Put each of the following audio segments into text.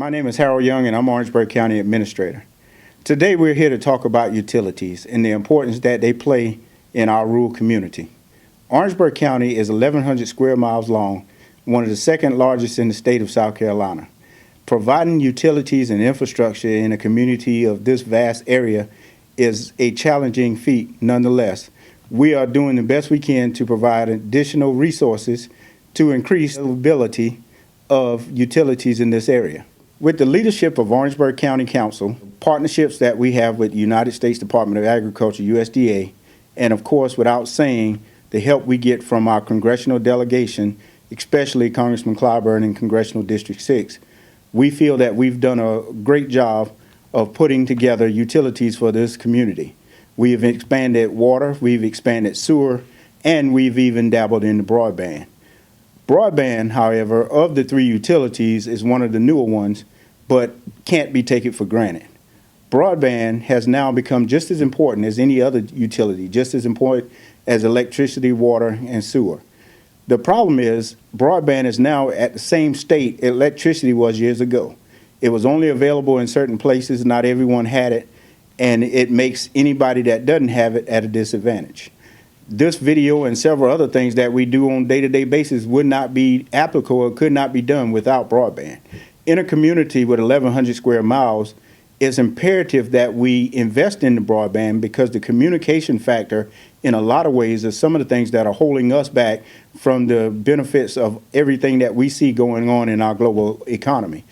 My name is Harold Young and I'm Orangeburg County Administrator. Today we're here to talk about utilities and the importance that they play in our rural community. Orangeburg County is 1,100 square miles long, one of the second largest in the state of South Carolina. Providing utilities and infrastructure in a community of this vast area is a challenging feat nonetheless. We are doing the best we can to provide additional resources to increase the availability of utilities in this area. With the leadership of Orangeburg County Council, partnerships that we have with United States Department of Agriculture, USDA, and of course, without saying, the help we get from our congressional delegation, especially Congressman Clyburn in Congressional District 6, we feel that we've done a great job of putting together utilities for this community. We've expanded water, we've expanded sewer, and we've even dabbled in the broadband. Broadband, however, of the three utilities is one of the newer ones, but can't be taken for granted. Broadband has now become just as important as any other utility, just as important as electricity, water, and sewer. The problem is broadband is now at the same state electricity was years ago. It was only available in certain places, not everyone had it, and it makes anybody that doesn't have it at a disadvantage. This video and several other things that we do on a day-to-day basis would not be applicable or could not be done without broadband. In a community with 1,100 square miles, it's imperative that we invest in the broadband because the communication factor in a lot of ways is some of the things that are holding us back from the benefits of everything that we see going on in our global economy.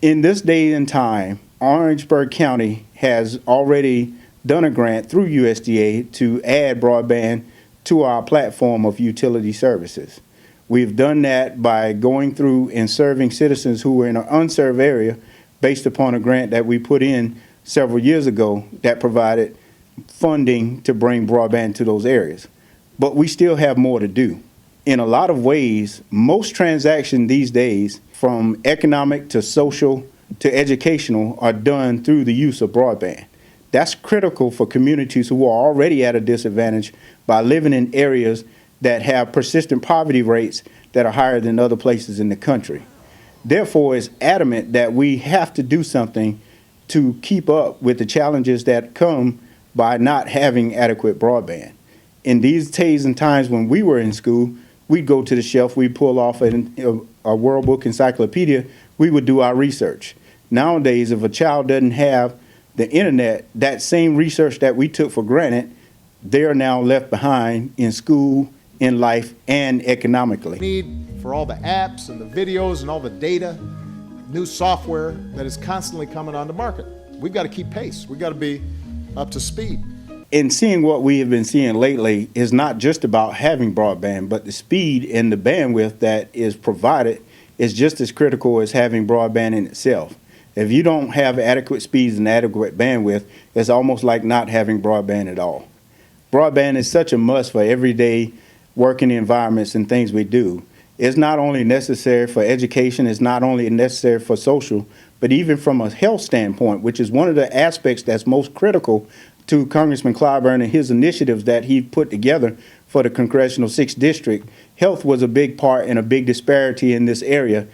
In this day and time, Orangeburg County has already done a grant through USDA to add broadband to our platform of utility services. We've done that by going through and serving citizens who were in an unserved area based upon a grant that we put in several years ago that provided funding to bring broadband to those areas. But we still have more to do. In a lot of ways, most transactions these days, from economic to social to educational, are done through the use of broadband. That's critical for communities who are already at a disadvantage by living in areas that have persistent poverty rates that are higher than other places in the country. Therefore, it's adamant that we have to do something to keep up with the challenges that come by not having adequate broadband. In these days and times when we were in school, we'd go to the shelf, we'd pull off a World Book Encyclopedia, we would do our research. Nowadays, if a child doesn't have the internet, that same research that we took for granted, they're now left behind in school, in life, and economically. Need for all the apps and the videos and all the data, new software that is constantly coming on the market. We've got to keep pace. We've got to be up to speed. And seeing what we have been seeing lately is not just about having broadband, but the speed and the bandwidth that is provided is just as critical as having broadband in itself. If you don't have adequate speeds and adequate bandwidth, it's almost like not having broadband at all. Broadband is such a must for everyday working environments and things we do. It's not only necessary for education, it's not only necessary for social, but even from a health standpoint, which is one of the aspects that's most critical to Congressman Clyburn and his initiatives that he put together for the Congressional 6th District. Health was a big part and a big disparity in this area.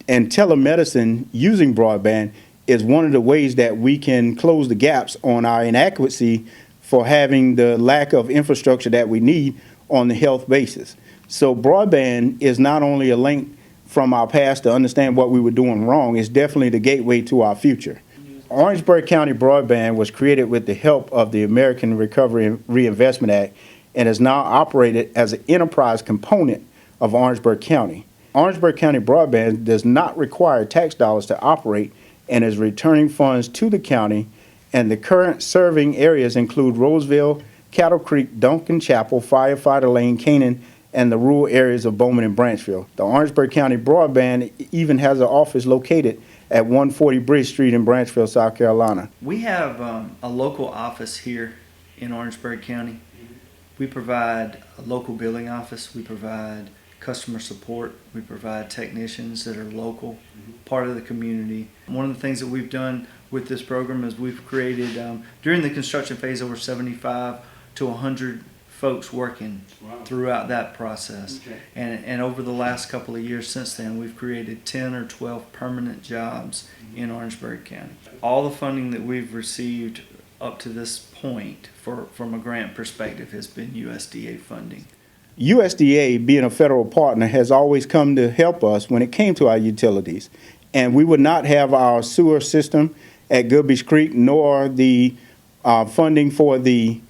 And telemedicine using broadband is one of the ways that we can close the gaps on our inadequacy for having the lack of infrastructure that we need on the health basis. So broadband is not only a link from our past to understand what we were doing wrong, it's definitely the gateway to our future. Orangeburg County Broadband was created with the help of the American Recovery and Reinvestment Act and is now operated as an enterprise component of Orangeburg County. Orangeburg County Broadband does not require tax dollars to operate and is returning funds to the county, and the current serving areas include Roseville, Cattle Creek, Duncan Chapel, Firefighter Lane, Canaan, and the rural areas of Bowman and Branchville. The Orangeburg County Broadband even has an office located at 140 Bridge Street in Branchville, South Carolina. We have a local office here in Orangeburg County. We provide a local billing office. We provide customer support. We provide technicians that are local, part of the community. One of the things that we've done with this program is we've created, during the construction phase, over 75 to 100 folks working Wow. throughout that process. Okay. And over the last couple of years since then, we've created 10 or 12 permanent jobs in Orangeburg County. All the funding that we've received up to this point from a grant perspective has been USDA funding. USDA, being a federal partner, has always come to help us when it came to our utilities. And we would not have our sewer system at Goodbeach Creek, nor the funding for the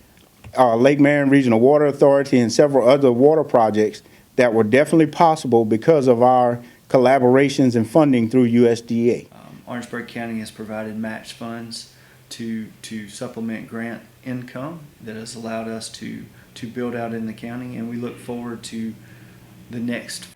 Lake Marion Regional Water Authority and several other water projects that were definitely possible because of our collaborations and funding through USDA. Orangeburg County has provided match funds to supplement grant income that has allowed us to build out in the county, and we look forward to the next